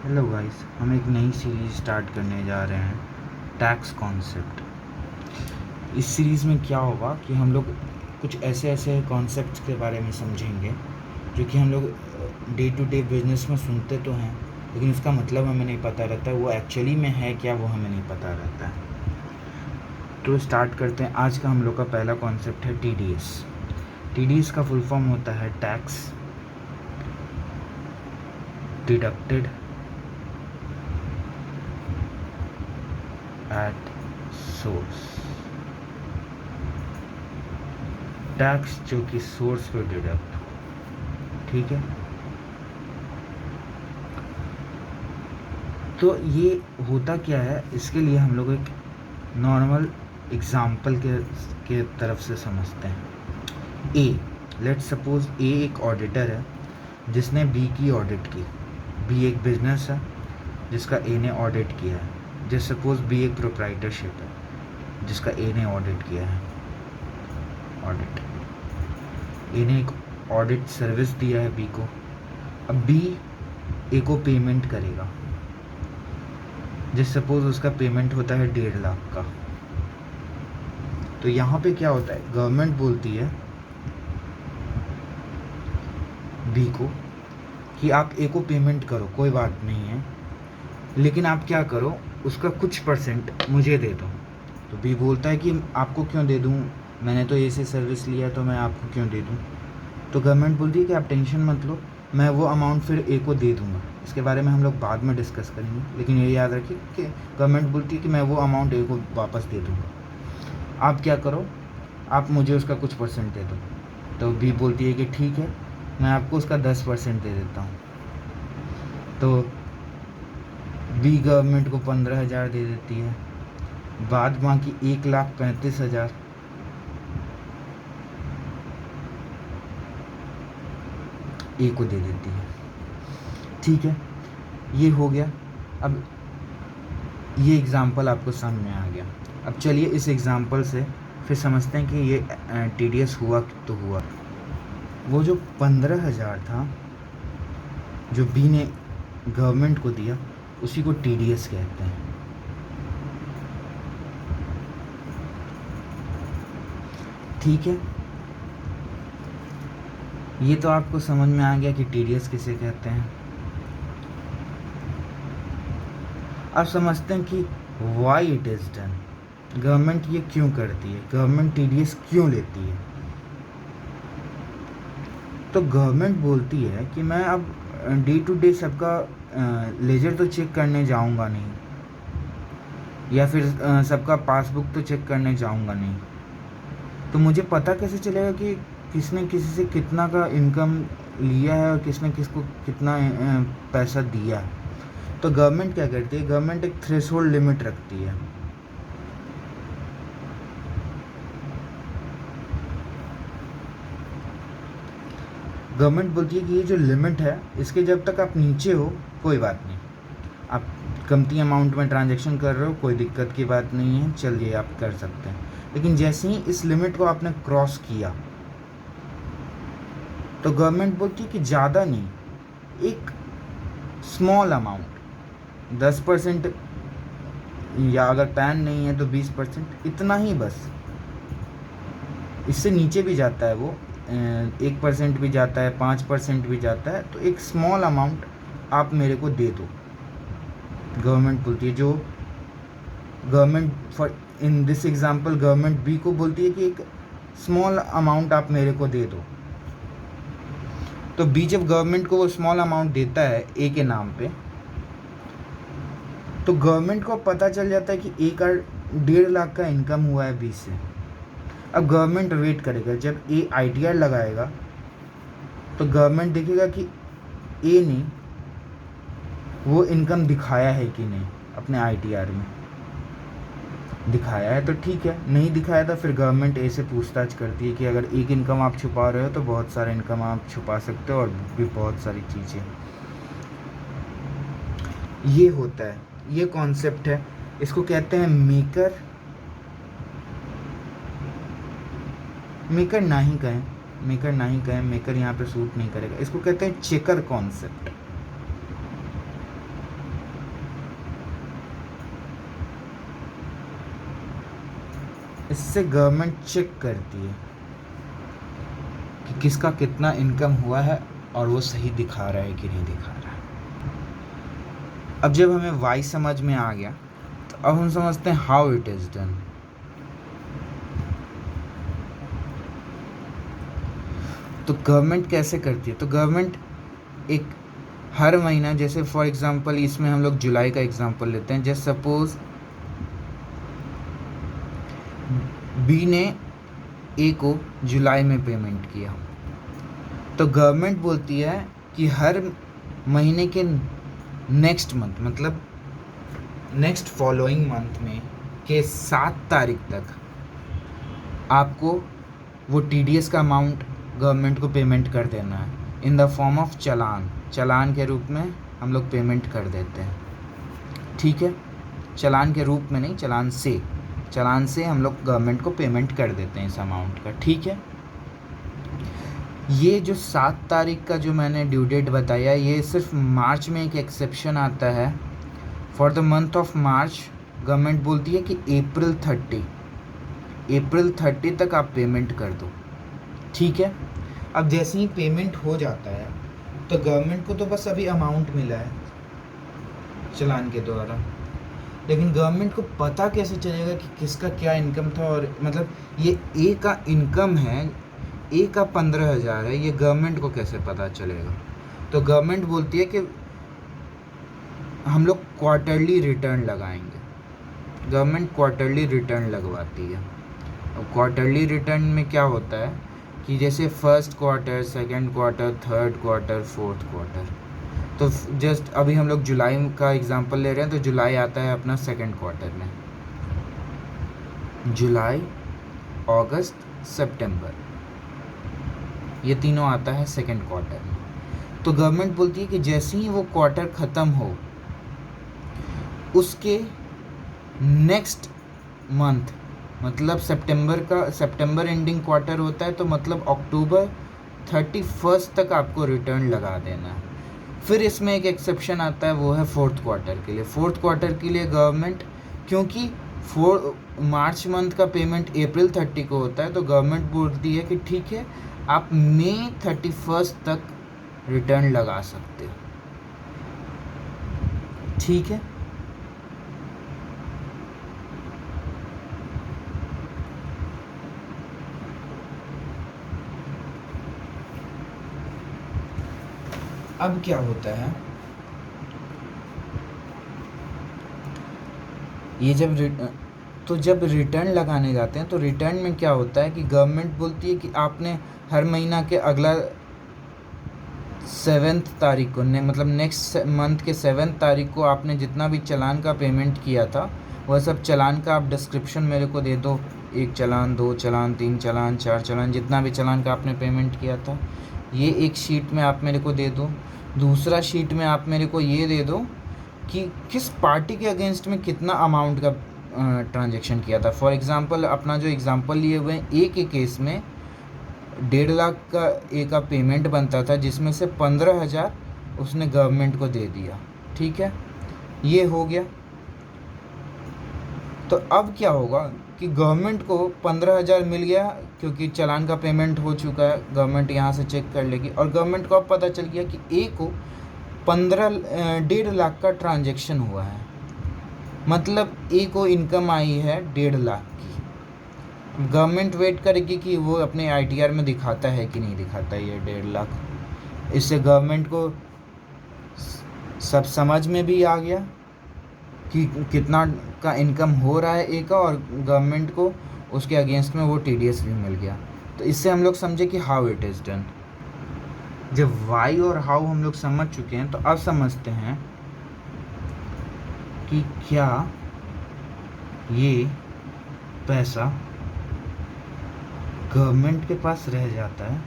Hello guys, हम एक नई सीरीज़ स्टार्ट करने जा रहे हैं, टैक्स कॉन्सेप्ट। इस सीरीज़ में क्या होगा कि हम लोग कुछ ऐसे ऐसे कॉन्सेप्ट्स के बारे में समझेंगे जो कि हम लोग डे टू डे बिजनेस में सुनते तो हैं, लेकिन उसका मतलब हमें नहीं पता रहता है, वो एक्चुअली में है क्या वो हमें नहीं पता रहता है। तो स्टार्ट करते हैं। आज का हम लोग का पहला कॉन्सेप्ट है TDS। TDS का फुल फॉर्म होता है tax deducted at source. Tax जो कि सोर्स पे डिडक्ट हो, ठीक है। तो ये होता क्या है, इसके लिए हम लोग एक नॉर्मल एग्जाम्पल के तरफ से समझते हैं। ए, लेट्स सपोज ए एक ऑडिटर है जिसने बी की ऑडिट की। बी एक बिजनेस है जिसका ए ने ऑडिट किया है। जैसे सपोज बी एक प्रोप्राइटरशिप है जिसका ए ने ऑडिट किया है। ऑडिट, ए ने एक ऑडिट सर्विस दिया है बी को। अब बी ए को पेमेंट करेगा। जैसे सपोज उसका पेमेंट होता है 1.5 लाख का। तो यहाँ पे क्या होता है, गवर्नमेंट बोलती है बी को कि आप ए को पेमेंट करो, कोई बात नहीं है, लेकिन आप क्या करो, उसका कुछ परसेंट मुझे दे दो। तो बी बोलता है कि आपको क्यों दे दूँ, मैंने तो ए से सर्विस लिया है तो मैं आपको क्यों दे दूँ। तो गवर्नमेंट बोलती है कि आप टेंशन मत लो, मैं वो अमाउंट फिर ए को दे दूँगा। इसके बारे में हम लोग बाद में डिस्कस करेंगे, लेकिन ये याद रखिए कि गवर्नमेंट बोलती है कि मैं वो अमाउंट ए को वापस दे दूँगा। आप क्या करो, आप मुझे उसका कुछ परसेंट दे दो। तो बी बोलती है कि ठीक है, मैं आपको उसका 10% दे देता हूँ। तो बी गवर्नमेंट को 15,000 दे देती है। बाद बाकी 1,35,000 ए को दे देती है। ठीक है, ये हो गया। अब ये एग्ज़ाम्पल आपको समझ में आ गया। अब चलिए इस एग्ज़ाम्पल से फिर समझते हैं कि ये TDS हुआ तो हुआ। वो जो 15,000 था जो बी ने गवर्नमेंट को दिया, उसी को TDS कहते हैं। ठीक है, ये तो आपको समझ में आ गया कि TDS किसे कहते हैं। अब समझते हैं कि why it is done. Government ये क्यों करती है, गवर्नमेंट TDS क्यों लेती है। तो गवर्नमेंट बोलती है कि मैं अब डे टू डे सबका लेजर तो चेक करने जाऊंगा नहीं, या फिर सबका पासबुक तो चेक करने जाऊंगा नहीं। तो मुझे पता कैसे चलेगा कि किसने किसी से कितना का इनकम लिया है और किसने किसको कितना पैसा दिया है। तो गवर्नमेंट क्या करती है, गवर्नमेंट एक थ्रेशोल्ड लिमिट रखती है। गवर्नमेंट बोलती है कि ये जो लिमिट है, इसके जब तक आप नीचे हो कोई बात नहीं, आप कमती अमाउंट में ट्रांजैक्शन कर रहे हो, कोई दिक्कत की बात नहीं है, चलिए आप कर सकते हैं। लेकिन जैसे ही इस लिमिट को आपने क्रॉस किया तो गवर्नमेंट बोलती है कि ज़्यादा नहीं, एक स्मॉल अमाउंट 10%, या अगर पैन नहीं है तो 20%, इतना ही बस। इससे नीचे भी जाता है वो, 1% भी जाता है, 5% भी जाता है। तो एक स्मॉल अमाउंट आप मेरे को दे दो। गवर्नमेंट बोलती है, जो government for in this example government B को बोलती है कि एक स्मॉल अमाउंट आप मेरे को दे दो। तो बी जब गवर्नमेंट को वो स्मॉल अमाउंट देता है ए के नाम पे, तो गवर्नमेंट को पता चल जाता है कि ए का 1.5 लाख का इनकम हुआ है बी से। अब गवर्नमेंट वेट करेगा, जब ए ITR लगाएगा तो गवर्नमेंट देखेगा कि ए ने वो इनकम दिखाया है कि नहीं। अपने ITR में दिखाया है तो ठीक है, नहीं दिखाया था फिर गवर्नमेंट ए से पूछताछ करती है कि अगर एक इनकम आप छुपा रहे हो तो बहुत सारे इनकम आप छुपा सकते हो, और भी बहुत सारी चीज़ें। ये होता है, ये कॉन्सेप्ट है। इसको कहते हैं मेकर, मेकर ना ही कहें, मेकर ना ही कहें, मेकर यहाँ पे सूट नहीं करेगा। इसको कहते हैं चेकर कॉन्सेप्ट। इससे गवर्नमेंट चेक करती है कि किसका कितना इनकम हुआ है और वो सही दिखा रहा है कि नहीं दिखा रहा है। अब जब हमें वाई समझ में आ गया तो अब हम समझते हैं हाउ इट इज़ डन। तो गवर्नमेंट कैसे करती है? तो गवर्नमेंट एक हर महीना, जैसे फॉर एग्जांपल इसमें हम लोग जुलाई का एग्जांपल लेते हैं। जस्ट सपोज बी ने ए को जुलाई में पेमेंट किया, तो गवर्नमेंट बोलती है कि हर महीने के नेक्स्ट मंथ, मतलब नेक्स्ट फॉलोइंग मंथ में के 7 तारीख तक आपको वो टीडीएस का अमाउंट गवर्नमेंट को पेमेंट कर देना है इन द फॉर्म ऑफ चालान के रूप में हम लोग पेमेंट कर देते हैं। ठीक है, चालान के रूप में नहीं, चालान से हम लोग गवर्नमेंट को पेमेंट कर देते हैं इस अमाउंट का। ठीक है, ये जो 7 तारीख का जो मैंने ड्यू डेट बताया, ये सिर्फ मार्च में एक एक्सेप्शन आता है। For the month of March government बोलती है कि अप्रैल 30 तक आप पेमेंट कर दो। ठीक है, अब जैसे ही पेमेंट हो जाता है तो गवर्नमेंट को तो बस अभी अमाउंट मिला है चालान के द्वारा, लेकिन गवर्नमेंट को पता कैसे चलेगा कि किसका क्या इनकम था? और मतलब ये ए का इनकम है, ए का 15,000 है, ये गवर्नमेंट को कैसे पता चलेगा? तो गवर्नमेंट बोलती है कि हम लोग क्वार्टरली रिटर्न लगाएंगे। गवर्नमेंट क्वार्टरली रिटर्न लगवाती है। अब क्वार्टरली रिटर्न में क्या होता है कि जैसे first quarter, second quarter, third quarter, fourth quarter, तो जस्ट अभी हम लोग जुलाई का एग्जांपल ले रहे हैं, तो जुलाई आता है अपना सेकंड क्वार्टर में। जुलाई, अगस्त, सितंबर, ये तीनों आता है सेकंड क्वार्टर में। तो गवर्नमेंट बोलती है कि जैसे ही वो क्वार्टर ख़त्म हो, उसके नेक्स्ट मंथ, मतलब सितंबर एंडिंग क्वार्टर होता है, तो मतलब अक्टूबर 31 तक आपको रिटर्न लगा देना है। फिर इसमें एक एक्सेप्शन आता है, वो है फोर्थ क्वार्टर के लिए। फोर्थ क्वार्टर के लिए गवर्नमेंट, क्योंकि मार्च मंथ का पेमेंट अप्रैल 30 को होता है, तो गवर्नमेंट बोलती है कि ठीक है, आप मई 31 तक रिटर्न लगा सकते हो। ठीक है, अब क्या होता है, ये जब रिटर्न लगाने जाते हैं, तो रिटर्न में क्या होता है कि गवर्नमेंट बोलती है कि आपने हर महीना के अगला 7th तारीख को, मतलब नेक्स्ट मंथ के 7th तारीख को आपने जितना भी चालान का पेमेंट किया था, वह सब चालान का आप डिस्क्रिप्शन मेरे को दे दो। 1 चालान, 2 चालान, 3 चालान, 4 चालान, जितना भी चालान का आपने पेमेंट किया था, ये एक शीट में आप मेरे को दे दो। दूसरा शीट में आप मेरे को ये दे दो कि किस पार्टी के अगेंस्ट में कितना अमाउंट का ट्रांजैक्शन किया था। फॉर एग्ज़ाम्पल, अपना जो एग्ज़ाम्पल लिए हुए हैं, ए के केस में 1.5 लाख का ए का पेमेंट बनता था, जिसमें से 15,000 उसने गवर्नमेंट को दे दिया। ठीक है, ये हो गया। तो अब क्या होगा कि गवर्नमेंट को 15,000 मिल गया, क्योंकि चालान का पेमेंट हो चुका है, गवर्नमेंट यहाँ से चेक कर लेगी। और गवर्नमेंट को अब पता चल गया कि ए को 1.5 लाख का ट्रांजैक्शन हुआ है, मतलब ए को इनकम आई है 1.5 लाख की। गवर्नमेंट वेट करेगी कि वो अपने आईटीआर में दिखाता है कि नहीं दिखाता ये 1.5 लाख। इससे गवर्नमेंट को सब समझ में भी आ गया कि कितना का इनकम हो रहा है ए का, और गवर्नमेंट को उसके अगेंस्ट में वो टीडीएस भी मिल गया। तो इससे हम लोग समझे कि हाउ इट इज़ डन। जब वाई और हाउ हम लोग समझ चुके हैं, तो अब समझते हैं कि क्या ये पैसा गवर्नमेंट के पास रह जाता है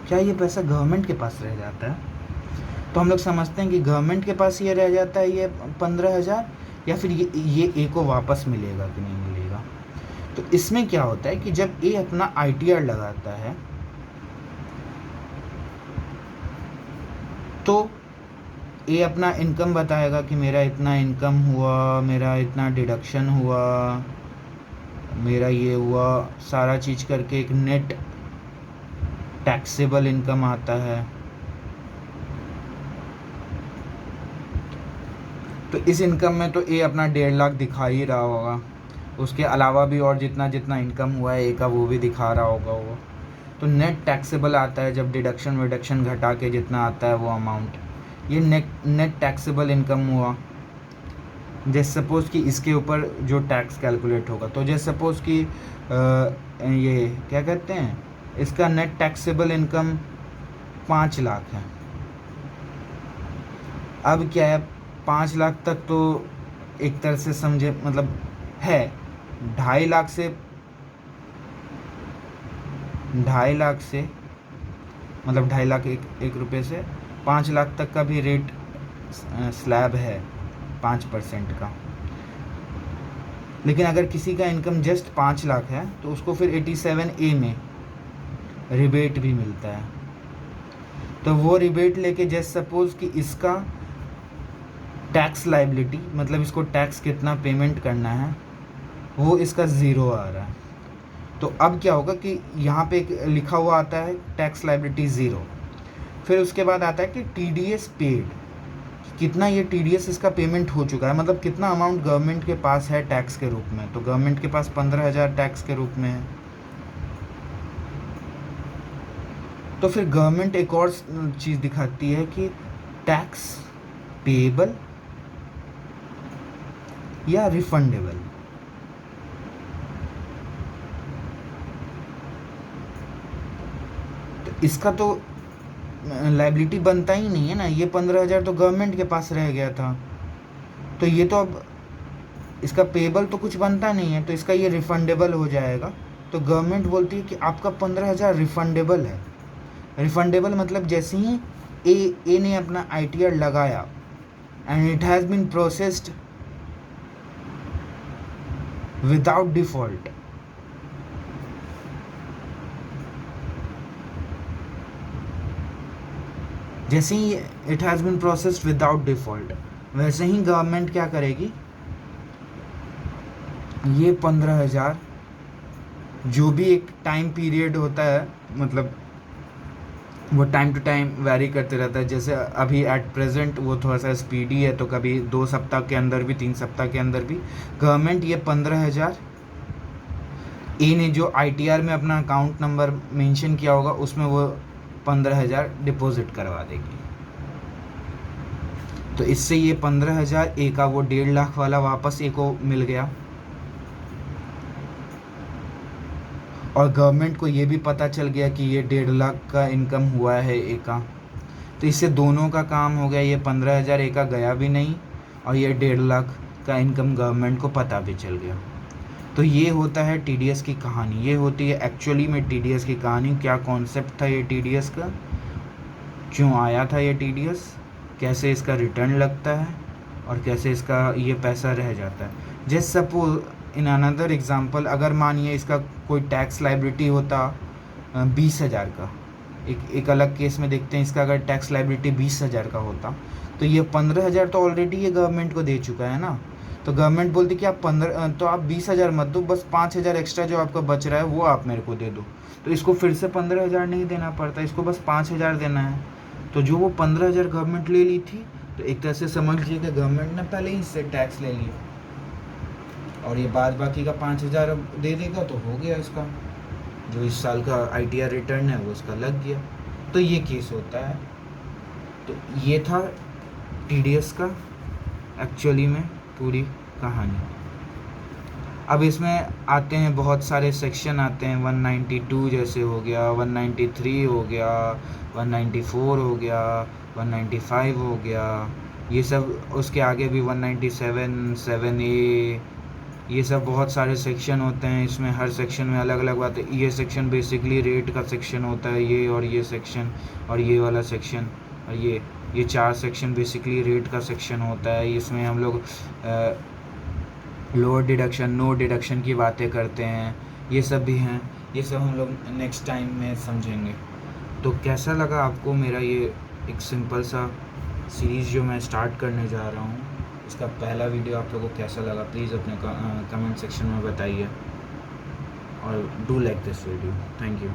क्या ये पैसा गवर्नमेंट के पास रह जाता है? तो हम लोग समझते हैं कि गवर्नमेंट के पास ये रह जाता है, ये 15,000, या फिर ये ए को वापस मिलेगा कि नहीं मिलेगा। तो इसमें क्या होता है कि जब ए अपना आईटीआर लगाता है, तो ये अपना इनकम बताएगा कि मेरा इतना इनकम हुआ, मेरा इतना डिडक्शन हुआ, मेरा ये हुआ, सारा चीज़ करके एक नेट टैक्सेबल इनकम आता है। तो इस इनकम में तो ये अपना 1.5 लाख दिखा ही रहा होगा, उसके अलावा भी और जितना जितना इनकम हुआ है ए का वो भी दिखा रहा होगा वो। तो नेट टैक्सेबल आता है जब डिडक्शन विडक्शन घटा के जितना आता है वो अमाउंट, ये नेट टैक्सेबल इनकम हुआ। जैसे सपोज़ कि इसके ऊपर जो टैक्स कैलकुलेट होगा, तो जैसे सपोज़ कि ये क्या कहते हैं, इसका नेट टैक्सेबल इनकम 5 लाख है। अब क्या है, 5 लाख तक तो एक तरह से समझे मतलब है, 2.5 लाख से मतलब 2.5 लाख एक रुपये से 5 लाख तक का भी रेट स्लैब है 5% का। लेकिन अगर किसी का इनकम जस्ट 5 लाख है तो उसको फिर 87A में रिबेट भी मिलता है। तो वो रिबेट लेके जस्ट सपोज़ कि इसका टैक्स लाइबिलिटी, मतलब इसको टैक्स कितना पेमेंट करना है, वो इसका 0 आ रहा है। तो अब क्या होगा कि यहाँ पे एक लिखा हुआ आता है टैक्स लाइबिलिटी 0, फिर उसके बाद आता है कि TDS पेड, कितना ये TDS इसका पेमेंट हो चुका है, मतलब कितना अमाउंट गवर्नमेंट के पास है टैक्स के रूप में। तो गवर्नमेंट के पास 15,000 टैक्स के रूप में है। तो फिर गवर्नमेंट एक और चीज़ दिखाती है कि टैक्स पेएबल या रिफंडेबल। तो इसका तो लाइबिलिटी बनता ही नहीं है ना, ये 15,000 तो गवर्नमेंट के पास रह गया था, तो ये तो अब इसका पेएबल तो कुछ बनता नहीं है, तो इसका ये रिफंडेबल हो जाएगा। तो गवर्नमेंट बोलती है कि आपका 15,000 रिफंडेबल है। रिफंडेबल मतलब जैसे ही ए ने अपना ITR लगाया and it has been processed without default, जैसे ही it has been processed without default, वैसे ही गवर्नमेंट क्या करेगी, ये 15,000 जो भी एक टाइम पीरियड होता है, मतलब वो टाइम टू टाइम वैरी करते रहता है। जैसे अभी एट प्रेजेंट वो थोड़ा सा स्पीडी है, तो कभी 2 सप्ताह के अंदर भी 3 सप्ताह के अंदर भी गवर्नमेंट ये 15,000 ए ने जो ITR में अपना अकाउंट नंबर मेंशन किया होगा उसमें वो 15,000 डिपॉजिट करवा देगी। तो इससे ये 15,000 ए का वो 1.5 लाख वाला वापस ए को मिल गया, और गवर्नमेंट को ये भी पता चल गया कि ये 1.5 लाख का इनकम हुआ है ए का। तो इससे दोनों का काम हो गया, ये 15,000 ए का गया भी नहीं और ये 1.5 लाख का इनकम गवर्नमेंट को पता भी चल गया। तो ये होता है TDS की कहानी, ये होती है एक्चुअली में TDS की कहानी। क्या कॉन्सेप्ट था ये TDS का, क्यों आया था ये TDS, कैसे इसका रिटर्न लगता है और कैसे इसका ये पैसा रह जाता है। Just suppose in another example, अगर मानिए इसका कोई टैक्स लाइबिलिटी होता 20,000 का, एक अलग केस में देखते हैं, इसका अगर टैक्स लाइबिलिटी 20,000 का होता तो ये 15,000 तो ऑलरेडी ये गवर्नमेंट को दे चुका है ना। तो गवर्नमेंट बोलती कि आप 20,000 मत दो, बस 5,000 एक्स्ट्रा जो आपका बच रहा है वो आप मेरे को दे दो। तो इसको फिर से 15,000 नहीं देना पड़ता, इसको बस 5,000 देना है। तो जो वो 15,000 गवर्नमेंट ले ली थी, तो एक तरह से समझ लीजिए कि गवर्नमेंट ने पहले ही इससे टैक्स ले लिया, और ये बाद बाकी का 5,000 दे देगा तो हो गया इसका, जो इस साल का ITR रिटर्न है वो इसका लग गया। तो ये केस होता है। तो ये था TDS का एक्चुअली में पूरी कहानी। अब इसमें आते हैं बहुत सारे सेक्शन आते हैं, 192 जैसे हो गया, 193 हो गया, 194 हो गया, 195 हो गया, ये सब। उसके आगे भी 197, 7A, ये सब बहुत सारे सेक्शन होते हैं। इसमें हर सेक्शन में अलग अलग बात है। ये सेक्शन बेसिकली रेट का सेक्शन होता है, ये और ये सेक्शन और ये वाला सेक्शन और ये 4 सेक्शन बेसिकली रेट का सेक्शन होता है। इसमें हम लोग लोअर डिडक्शन, नो डिडक्शन की बातें करते हैं, ये सब भी हैं। ये सब हम लोग नेक्स्ट टाइम में समझेंगे। तो कैसा लगा आपको मेरा ये एक सिंपल सा सीरीज़ जो मैं स्टार्ट करने जा रहा हूँ, इसका पहला वीडियो आप लोगों को कैसा लगा प्लीज़ अपने कमेंट सेक्शन में बताइए, और do like this video. Thank you.